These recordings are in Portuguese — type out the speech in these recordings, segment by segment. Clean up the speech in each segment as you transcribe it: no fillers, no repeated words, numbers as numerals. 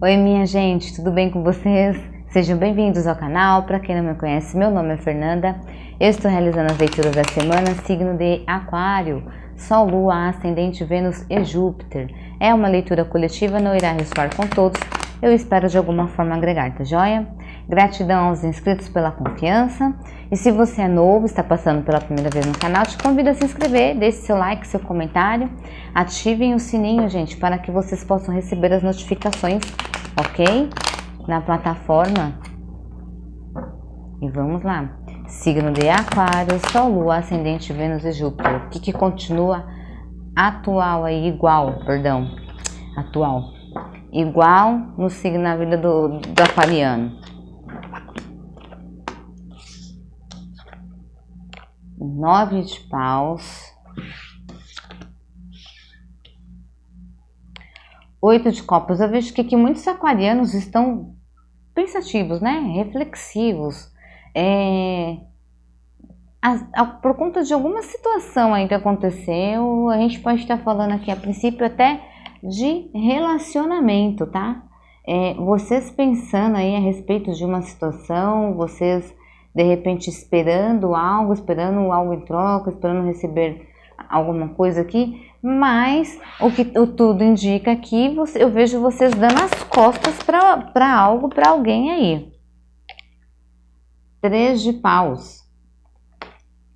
Oi, minha gente, tudo bem com vocês? Sejam bem-vindos ao canal. Para quem não me conhece, meu nome é Fernanda. Eu estou realizando as leituras da semana, signo de Aquário, Sol, Lua, Ascendente, Vênus e Júpiter. É uma leitura coletiva, não irá ressoar com todos. Eu espero de alguma forma agregar, tá joia? Gratidão aos inscritos pela confiança. E se você é novo, está passando pela primeira vez no canal, te convido a se inscrever, deixe seu like, seu comentário. Ativem o sininho, gente, para que vocês possam receber as notificações, ok? Na plataforma. E vamos lá. Signo de Aquário, Sol, Lua, Ascendente, Vênus e Júpiter. O que continua atual aí, igual no signo, na vida do aquariano. 9 de paus, 8 de copas. Eu vejo que aqui muitos aquarianos estão pensativos, né? Reflexivos, por conta de alguma situação aí que aconteceu. A gente pode estar falando aqui a princípio até de relacionamento, tá? Vocês pensando aí a respeito de uma situação, vocês de repente esperando algo em troca, esperando receber alguma coisa aqui, mas o que tudo indica aqui, eu vejo vocês dando as costas para algo, para alguém aí. 3 de paus.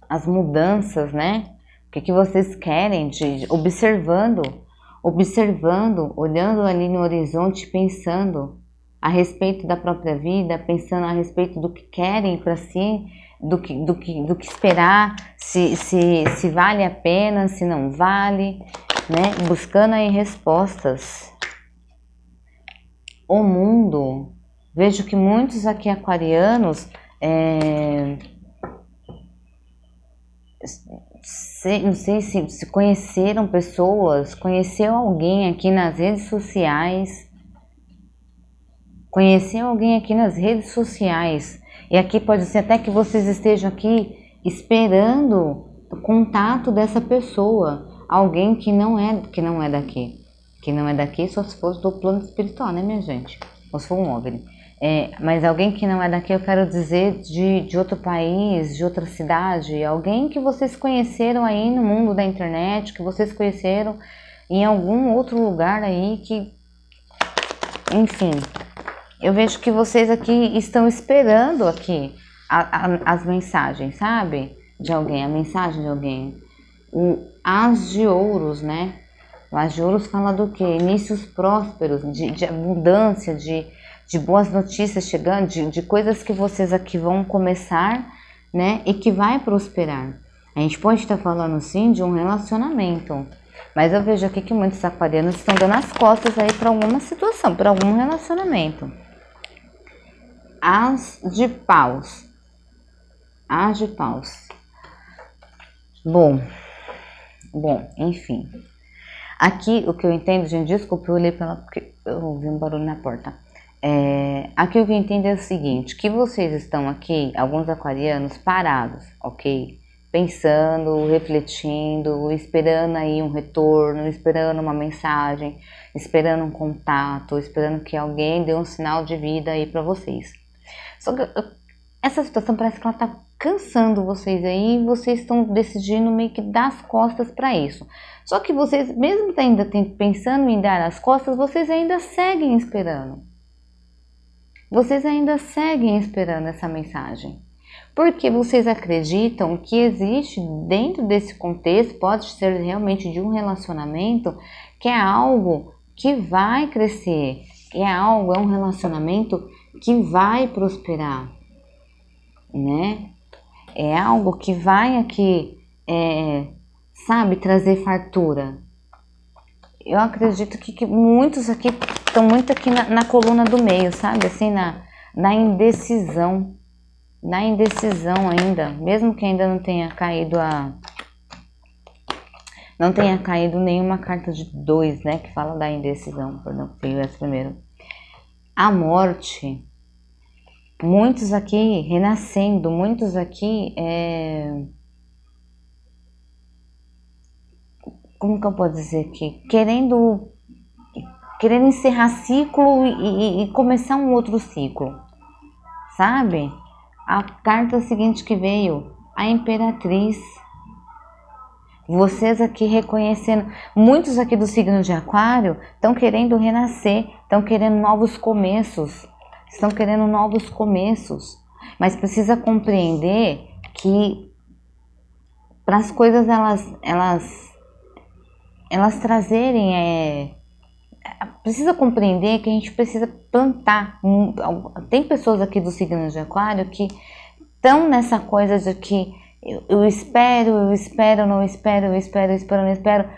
As mudanças, né? O que vocês querem, observando, olhando ali no horizonte, pensando a respeito da própria vida, pensando a respeito do que querem para si, do que esperar, se vale a pena, se não vale, né? Buscando aí respostas. O mundo, vejo que muitos aqui aquarianos, não sei se conheceram pessoas, conheceu alguém aqui nas redes sociais, e aqui pode ser até que vocês estejam aqui esperando o contato dessa pessoa, alguém que não é daqui, só se fosse do plano espiritual, né, minha gente? Ou se for um OVNI. Mas alguém que não é daqui, eu quero dizer de outro país, de outra cidade, alguém que vocês conheceram aí no mundo da internet, que vocês conheceram em algum outro lugar aí, que, enfim, eu vejo que vocês aqui estão esperando aqui as mensagens, sabe? A mensagem de alguém. O As de Ouros, né? O As de Ouros fala do quê? Inícios prósperos, de abundância, de boas notícias chegando, de coisas que vocês aqui vão começar, né? E que vai prosperar. A gente pode estar falando sim de um relacionamento, mas eu vejo aqui que muitos aquarianos estão dando as costas aí para alguma situação, para algum relacionamento. As de paus. Bom, enfim. Aqui o que eu entendo, gente, desculpa, eu olhei porque eu ouvi um barulho na porta. Aqui o que eu entendo é o seguinte, que vocês estão aqui, alguns aquarianos, parados, ok? Pensando, refletindo, esperando aí um retorno, esperando uma mensagem, esperando um contato, esperando que alguém dê um sinal de vida aí para vocês. Só que essa situação parece que ela tá cansando vocês aí, e vocês estão decidindo meio que dar as costas para isso. Só que vocês, mesmo ainda pensando em dar as costas, vocês ainda seguem esperando. Vocês ainda seguem esperando essa mensagem. Porque vocês acreditam que existe dentro desse contexto, pode ser realmente de um relacionamento, que é algo que vai crescer, é um relacionamento que vai prosperar, né? É algo que vai aqui, sabe, trazer fartura. Eu acredito que muitos aqui estão muito aqui na coluna do meio, sabe? Assim, na indecisão. Na indecisão ainda, mesmo que ainda não tenha caído nenhuma carta de 2, né? Que fala da indecisão, perdão, veio essa primeiro. A morte. Muitos aqui renascendo, muitos aqui como que eu posso dizer aqui? Querendo querendo encerrar ciclo e começar um outro ciclo, sabe? A carta seguinte que veio, a Imperatriz. Vocês aqui reconhecendo, muitos aqui do signo de Aquário estão querendo renascer, estão querendo novos começos, estão querendo novos começos, mas precisa compreender que para as coisas elas trazerem, precisa compreender que a gente precisa plantar. Tem pessoas aqui do signo de Aquário que estão nessa coisa de que eu espero, não espero, não espero, não espero.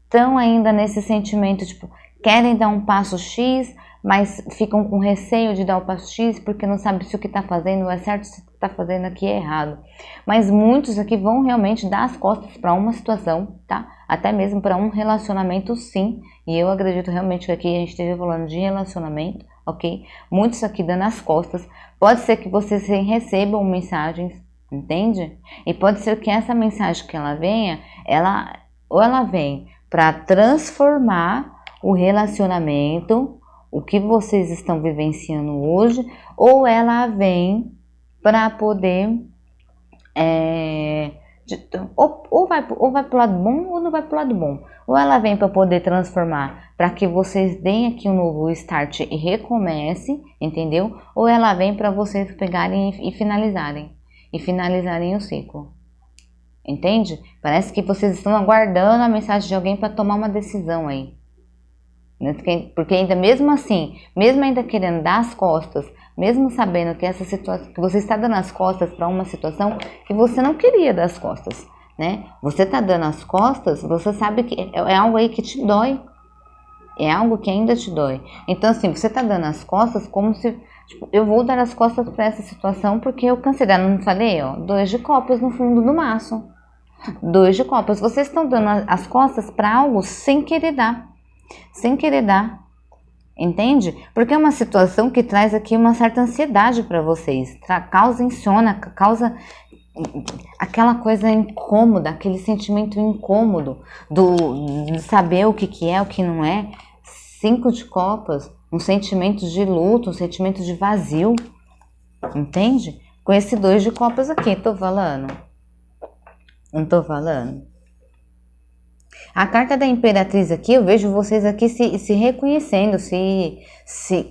Estão ainda nesse sentimento, tipo, querem dar um passo X, mas ficam com receio de dar o passo X porque não sabem se o que está fazendo é certo, se o que está fazendo aqui é errado. Mas muitos aqui vão realmente dar as costas para uma situação, tá? Até mesmo para um relacionamento, sim. E eu acredito realmente que aqui a gente esteja falando de relacionamento, ok? Muitos aqui dando as costas. Pode ser que vocês recebam mensagens, entende? E pode ser que essa mensagem que ela venha, ela vem para transformar o relacionamento, o que vocês estão vivenciando hoje, ou ela vem para poder ou vai para o lado bom ou não vai para o lado bom, ou ela vem para poder transformar, para que vocês deem aqui um novo start e recomece, entendeu? Ou ela vem para vocês pegarem e finalizarem o ciclo, entende? Parece que vocês estão aguardando a mensagem de alguém para tomar uma decisão aí, porque ainda mesmo assim, mesmo ainda querendo dar as costas, mesmo sabendo que essa situação, que você está dando as costas para uma situação que você não queria dar as costas, né? Você está dando as costas, você sabe que é algo aí que te dói, é algo que ainda te dói. Então assim, você está dando as costas como se, tipo, eu vou dar as costas para essa situação porque eu cansei. Não falei, ó, 2 de copas no fundo do maço, 2 de copas. Vocês estão dando as costas para algo sem querer dar. Entende? Porque é uma situação que traz aqui uma certa ansiedade para vocês, causa insônia, causa aquela coisa incômoda, aquele sentimento incômodo de saber o que é, o que não é. 5 de copas, um sentimento de luto, um sentimento de vazio, entende? Com esse 2 de copas aqui, tô falando? Não tô falando? A carta da Imperatriz aqui, eu vejo vocês aqui se reconhecendo,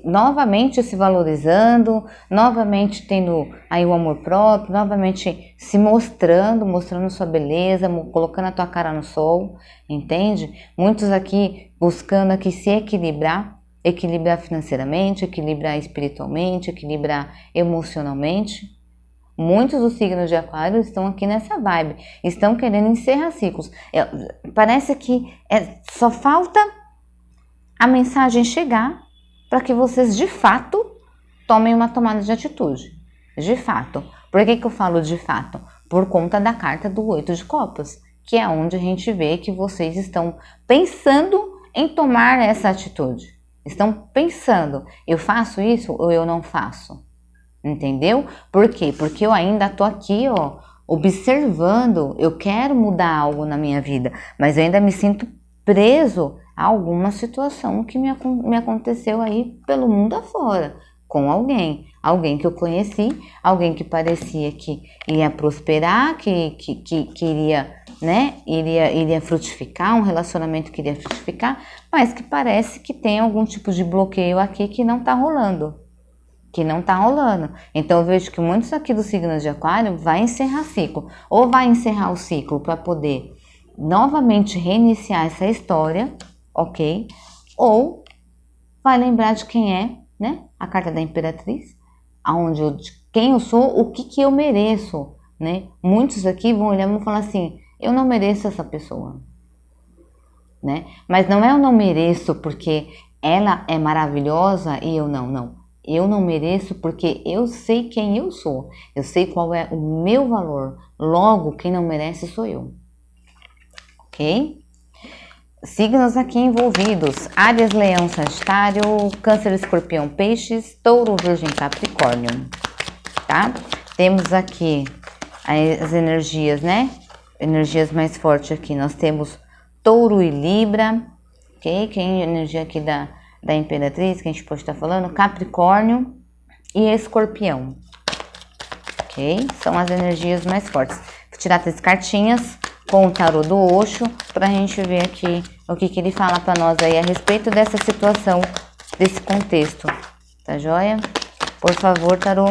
novamente se valorizando, novamente tendo aí o amor próprio, novamente se mostrando sua beleza, colocando a tua cara no sol, entende? Muitos aqui buscando aqui se equilibrar financeiramente, equilibrar espiritualmente, equilibrar emocionalmente. Muitos dos signos de Aquário estão aqui nessa vibe, estão querendo encerrar ciclos. Parece que só falta a mensagem chegar para que vocês de fato tomem uma tomada de atitude. De fato. Por que eu falo de fato? Por conta da carta do 8 de copas, que é onde a gente vê que vocês estão pensando em tomar essa atitude. Estão pensando, eu faço isso ou eu não faço? Entendeu? Por quê? Porque eu ainda tô aqui, ó, observando, eu quero mudar algo na minha vida, mas eu ainda me sinto preso a alguma situação que me aconteceu aí pelo mundo afora, com alguém que eu conheci, alguém que parecia que ia prosperar, que iria, né, iria frutificar, um relacionamento que iria frutificar, mas que parece que tem algum tipo de bloqueio aqui que não tá rolando. Então eu vejo que muitos aqui do signo de Aquário vai encerrar ciclo, ou vai encerrar o ciclo para poder novamente reiniciar essa história, ok? Ou vai lembrar de quem é, né? A carta da Imperatriz, quem eu sou, o que eu mereço, né? Muitos aqui vão olhar e vão falar assim, eu não mereço essa pessoa, né? Mas não é eu não mereço porque ela é maravilhosa e eu não. Eu não mereço porque eu sei quem eu sou. Eu sei qual é o meu valor. Logo, quem não merece sou eu. Ok? Signos aqui envolvidos. Áries, Leão, Sagitário, Câncer, Escorpião, Peixes, Touro, Virgem, Capricórnio. Tá? Temos aqui as energias, né? Energias mais fortes aqui. Nós temos Touro e Libra. Ok? Que é a energia aqui da Imperatriz, que a gente pode estar falando, Capricórnio e Escorpião. Ok? São as energias mais fortes. Vou tirar 3 cartinhas com o tarô do Osho pra gente ver aqui o que ele fala pra nós aí a respeito dessa situação, desse contexto. Tá joia? Por favor, tarô,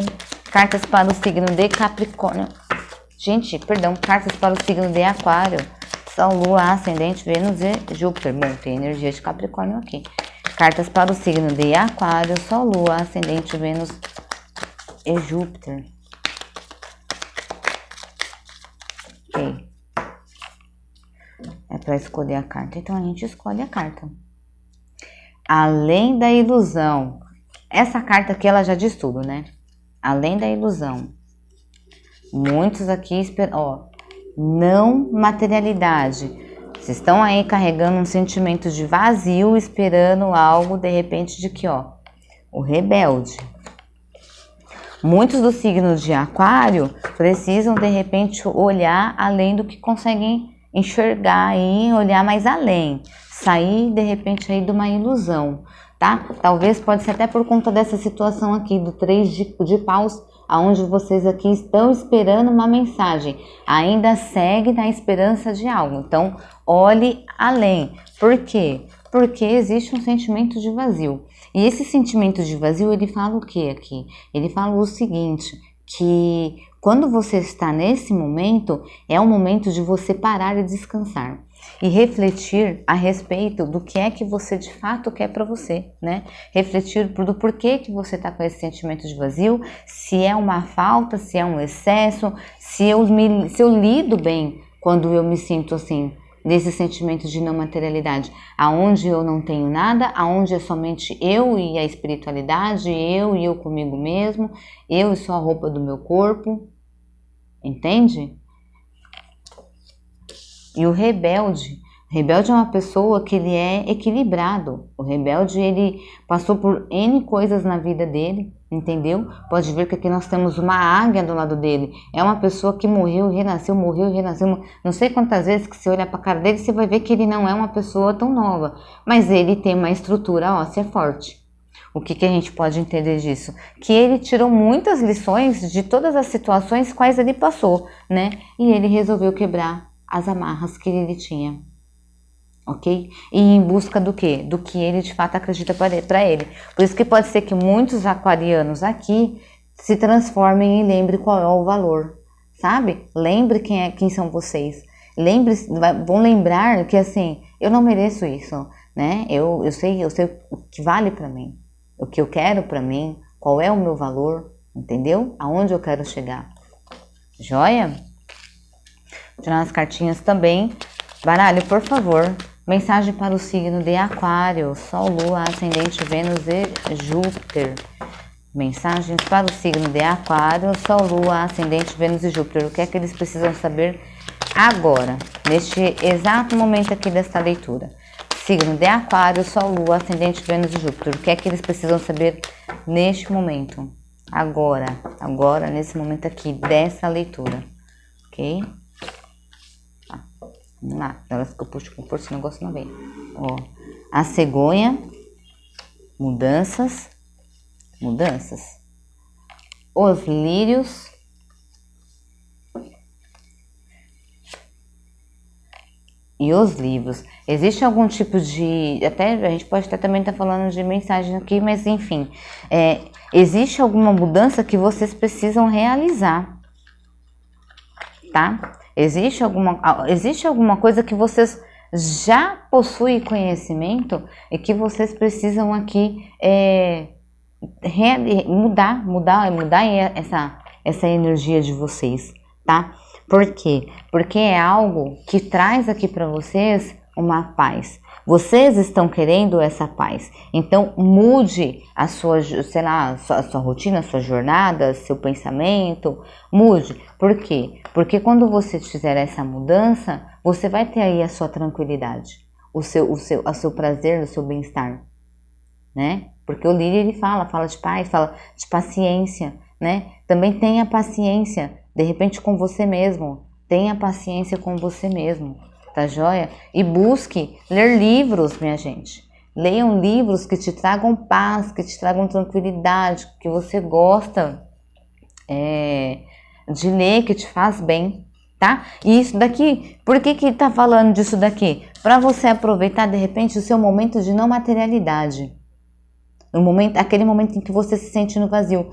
cartas para o signo de Capricórnio. Gente, perdão, cartas para o signo de Aquário. Sol, Lua, Ascendente, Vênus e Júpiter. Bom, tem energia de Capricórnio aqui. Cartas para o signo de Aquário, Sol, Lua, Ascendente, Vênus e Júpiter. Ok. É para escolher a carta, então a gente escolhe a carta. Além da ilusão. Essa carta aqui, ela já diz tudo, né? Além da ilusão. Muitos aqui esperam, ó, não materialidade. Vocês estão aí carregando um sentimento de vazio, esperando algo, de repente, de que, ó, o rebelde. Muitos do signo de Aquário precisam, de repente, olhar além do que conseguem enxergar e olhar mais além. Sair, de repente, aí de uma ilusão, tá? Talvez pode ser até por conta dessa situação aqui, do 3 de paus, aonde vocês aqui estão esperando uma mensagem. Ainda segue na esperança de algo. Então, olhe além. Por quê? Porque existe um sentimento de vazio. E esse sentimento de vazio, ele fala o que aqui? Ele fala o seguinte, que quando você está nesse momento, é o momento de você parar e descansar. E refletir a respeito do que é que você de fato quer para você, né? Refletir do porquê que você está com esse sentimento de vazio, se é uma falta, se é um excesso, se eu lido bem quando eu me sinto assim, nesse sentimento de não materialidade, aonde eu não tenho nada, aonde é somente eu e a espiritualidade, eu e eu comigo mesmo, eu e só a roupa do meu corpo, entende? E o rebelde é uma pessoa que ele é equilibrado. O rebelde, ele passou por N coisas na vida dele, entendeu? Pode ver que aqui nós temos uma águia do lado dele. É uma pessoa que morreu e renasceu, morreu e renasceu. Não sei quantas vezes que você olha pra cara dele, você vai ver que ele não é uma pessoa tão nova. Mas ele tem uma estrutura óssea forte. O que a gente pode entender disso? Que ele tirou muitas lições de todas as situações quais ele passou, né? E ele resolveu quebrar as amarras que ele tinha, ok? E em busca do quê? Do que ele de fato acredita para ele. Por isso que pode ser que muitos aquarianos aqui se transformem e lembrem qual é o valor, sabe? Lembre quem são vocês. Vão lembrar que assim, eu não mereço isso, né? Eu sei o que vale para mim, o que eu quero para mim, qual é o meu valor, entendeu? Aonde eu quero chegar. Joia? Tirar as cartinhas também. Baralho, por favor. Mensagem para o signo de Aquário. Sol, Lua, Ascendente, Vênus e Júpiter. Mensagem para o signo de Aquário. Sol, Lua, Ascendente, Vênus e Júpiter. O que é que eles precisam saber agora? Neste exato momento aqui desta leitura. Signo de Aquário, Sol, Lua, Ascendente, Vênus e Júpiter. O que é que eles precisam saber neste momento? Agora, nesse momento aqui dessa leitura. Ok? Vamos lá, na hora que eu puxo com força o negócio não vem. Ó, a cegonha, mudanças. Os lírios. E os livros. Existe algum tipo de... Até a gente pode até também estar falando de mensagem aqui, mas enfim. Existe alguma mudança que vocês precisam realizar. Tá? Existe alguma coisa que vocês já possuem conhecimento e que vocês precisam aqui mudar essa energia de vocês, tá? Por quê? Porque é algo que traz aqui para vocês uma paz. Vocês estão querendo essa paz. Então, mude a sua, sei lá, a sua rotina, a sua jornada, seu pensamento. Mude. Por quê? Porque quando você fizer essa mudança, você vai ter aí a sua tranquilidade, o seu prazer, o seu bem-estar, né? Porque o lírio, ele fala de paz, fala de paciência, né? Também tenha paciência, de repente, com você mesmo. Tenha paciência com você mesmo. Tá joia? E busque ler livros, minha gente. Leiam livros que te tragam paz, que te tragam tranquilidade, que você gosta de ler, que te faz bem, tá? E isso daqui, por que que tá falando disso daqui? Para você aproveitar, de repente, o seu momento de não materialidade. No momento, aquele momento em que você se sente no vazio.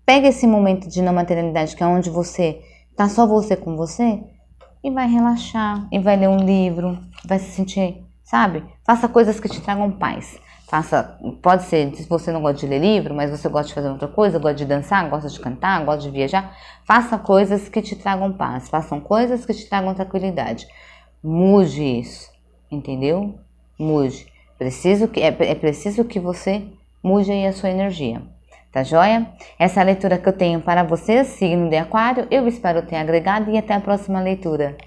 Pega esse momento de não materialidade, que é onde você tá só você com você, e vai relaxar, e vai ler um livro, vai se sentir, sabe? Faça coisas que te tragam paz. Faça, pode ser, se você não gosta de ler livro, mas você gosta de fazer outra coisa, gosta de dançar, gosta de cantar, gosta de viajar, faça coisas que te tragam paz, façam coisas que te tragam tranquilidade. Mude isso, entendeu? Mude. É preciso que você mude aí a sua energia. Tá joia? Essa é a leitura que eu tenho para vocês, signo de Aquário. Eu espero ter agregado e até a próxima leitura.